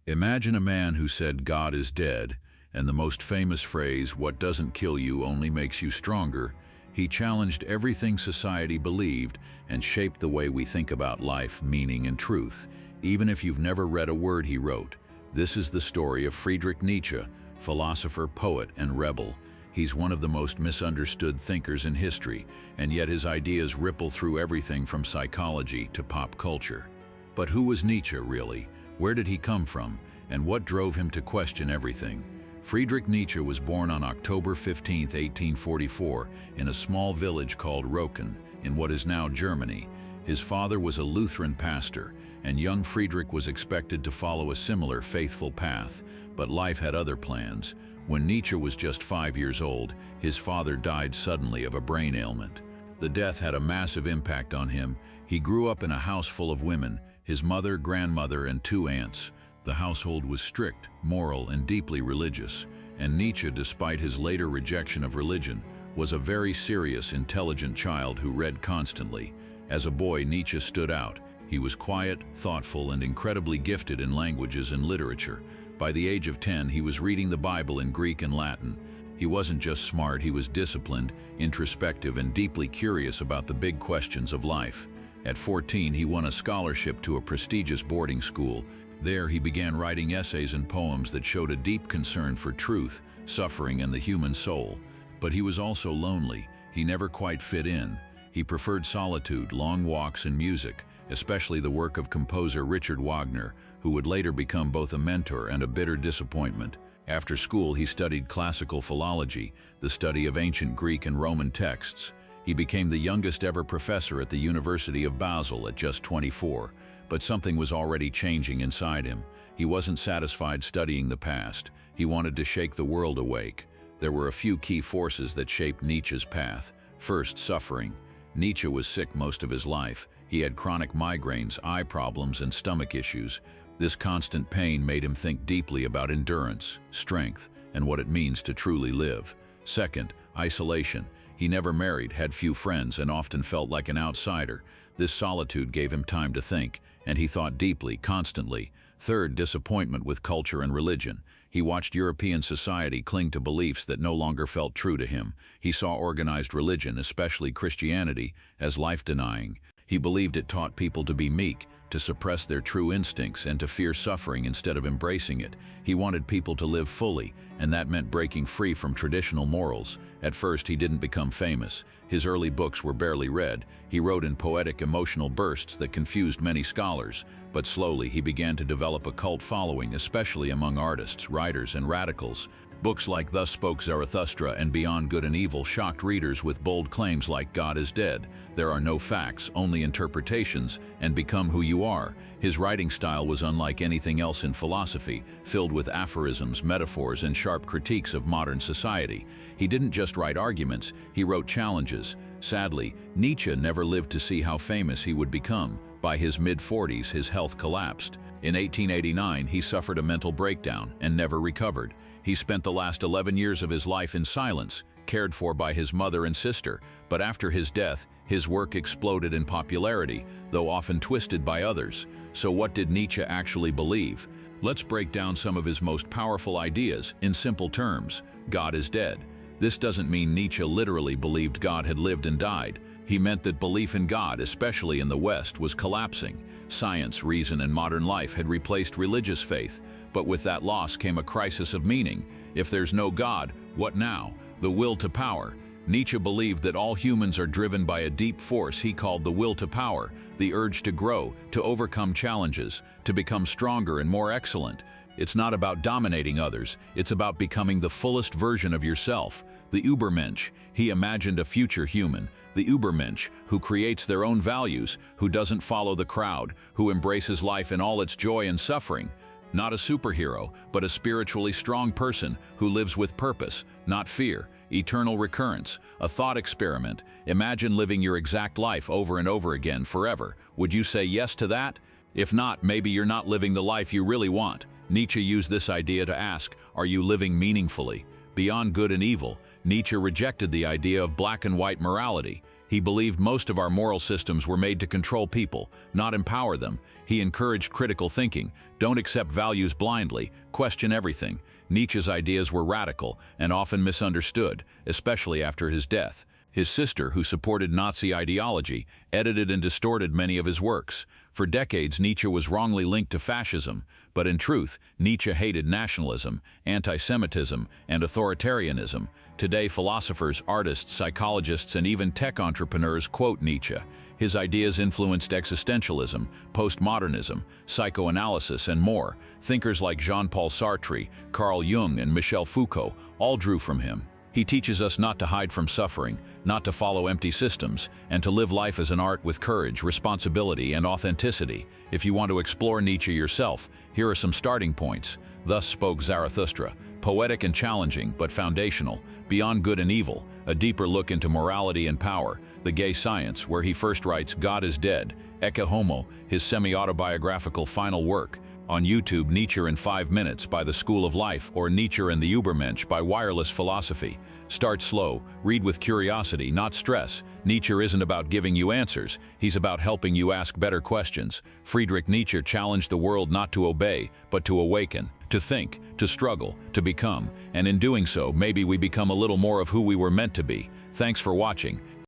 Imagine a man who said God is dead, and the most famous phrase, "What doesn't kill you only makes you stronger." He challenged everything society believed and shaped the way we think about life, meaning, and truth. Even if you've never read a word he wrote, this is the story of Friedrich Nietzsche, philosopher, poet, and rebel. He's one of the most misunderstood thinkers in history, and yet his ideas ripple through everything from psychology to pop culture. But who was Nietzsche, really? Where did he come from, and what drove him to question everything? Friedrich Nietzsche was born on October 15, 1844, in a small village called Roken, in what is now Germany. His father was a Lutheran pastor, and young Friedrich was expected to follow a similar faithful path, but life had other plans. When Nietzsche was just 5 years old, his father died suddenly of a brain ailment. The death had a massive impact on him. He grew up in a house full of women, his mother, grandmother, and 2 aunts. The household was strict, moral, and deeply religious, and Nietzsche, despite his later rejection of religion, was a very serious, intelligent child who read constantly. As a boy, Nietzsche stood out. He was quiet, thoughtful, and incredibly gifted in languages and literature. By the age of 10, he was reading the Bible in Greek and Latin. He wasn't just smart, he was disciplined, introspective, and deeply curious about the big questions of life. At 14, he won a scholarship to a prestigious boarding school. There, he began writing essays and poems that showed a deep concern for truth, suffering, and the human soul. But he was also lonely. He never quite fit in. He preferred solitude, long walks, and music, especially the work of composer Richard Wagner, who would later become both a mentor and a bitter disappointment. After school, he studied classical philology, the study of ancient Greek and Roman texts. He became the youngest ever professor at the University of Basel at just 24, but something was already changing inside him. He wasn't satisfied studying the past. He wanted to shake the world awake. There were a few key forces that shaped Nietzsche's path. First, suffering. Nietzsche was sick most of his life. He had chronic migraines, eye problems, and stomach issues. This constant pain made him think deeply about endurance, strength, and what it means to truly live. Second, isolation. He never married, had few friends, and often felt like an outsider. This solitude gave him time to think, and he thought deeply, constantly. Third, disappointment with culture and religion. He watched European society cling to beliefs that no longer felt true to him. He saw organized religion, especially Christianity, as life-denying. He believed it taught people to be meek, to suppress their true instincts, and to fear suffering instead of embracing it. He wanted people to live fully, and that meant breaking free from traditional morals. At first, he didn't become famous. His early books were barely read. He wrote in poetic, emotional bursts that confused many scholars. But slowly, he began to develop a cult following, especially among artists, writers, and radicals. Books like Thus Spoke Zarathustra and Beyond Good and Evil shocked readers with bold claims like God is dead, there are no facts, only interpretations, and become who you are. His writing style was unlike anything else in philosophy, filled with aphorisms, metaphors, and sharp critiques of modern society. He didn't just write arguments, he wrote challenges. Sadly, Nietzsche never lived to see how famous he would become. By his mid-40s, his health collapsed. In 1889, he suffered a mental breakdown and never recovered. He spent the last 11 years of his life in silence, cared for by his mother and sister, but after his death, his work exploded in popularity, though often twisted by others. So what did Nietzsche actually believe? Let's break down some of his most powerful ideas in simple terms. God is dead. This doesn't mean Nietzsche literally believed God had lived and died. He meant that belief in God, especially in the West, was collapsing. Science, reason, and modern life had replaced religious faith. But with that loss came a crisis of meaning. If there's no God, what now? The will to power. Nietzsche believed that all humans are driven by a deep force he called the will to power, the urge to grow, to overcome challenges, to become stronger and more excellent. It's not about dominating others, it's about becoming the fullest version of yourself. The Übermensch. He imagined a future human, the Übermensch, who creates their own values, who doesn't follow the crowd, who embraces life in all its joy and suffering. Not a superhero, but a spiritually strong person who lives with purpose, not fear. Eternal recurrence, a thought experiment. Imagine living your exact life over and over again forever. Would you say yes to that? If not, maybe you're not living the life you really want. Nietzsche used this idea to ask, are you living meaningfully? Beyond good and evil, Nietzsche rejected the idea of black and white morality. He believed most of our moral systems were made to control people, not empower them. He encouraged critical thinking. Don't accept values blindly, question everything. Nietzsche's ideas were radical and often misunderstood, especially after his death. His sister, who supported Nazi ideology, edited and distorted many of his works. For decades, Nietzsche was wrongly linked to fascism, but in truth, Nietzsche hated nationalism, anti-Semitism, and authoritarianism. Today, philosophers, artists, psychologists, and even tech entrepreneurs quote Nietzsche. His ideas influenced existentialism, postmodernism, psychoanalysis, and more. Thinkers like Jean-Paul Sartre, Carl Jung, and Michel Foucault all drew from him. He teaches us not to hide from suffering, not to follow empty systems, and to live life as an art with courage, responsibility, and authenticity. If you want to explore Nietzsche yourself, here are some starting points. Thus spoke Zarathustra, poetic and challenging, but foundational. Beyond Good and Evil, a deeper look into morality and power. The Gay Science, where he first writes God is Dead. Ecce Homo, his semi-autobiographical final work. On YouTube, Nietzsche in 5 Minutes by The School of Life, or Nietzsche and the Übermensch by Wireless Philosophy. Start slow, read with curiosity, not stress. Nietzsche isn't about giving you answers, he's about helping you ask better questions. Friedrich Nietzsche challenged the world not to obey, but to awaken, to think, to struggle, to become, and in doing so, maybe we become a little more of who we were meant to be. Thanks for watching.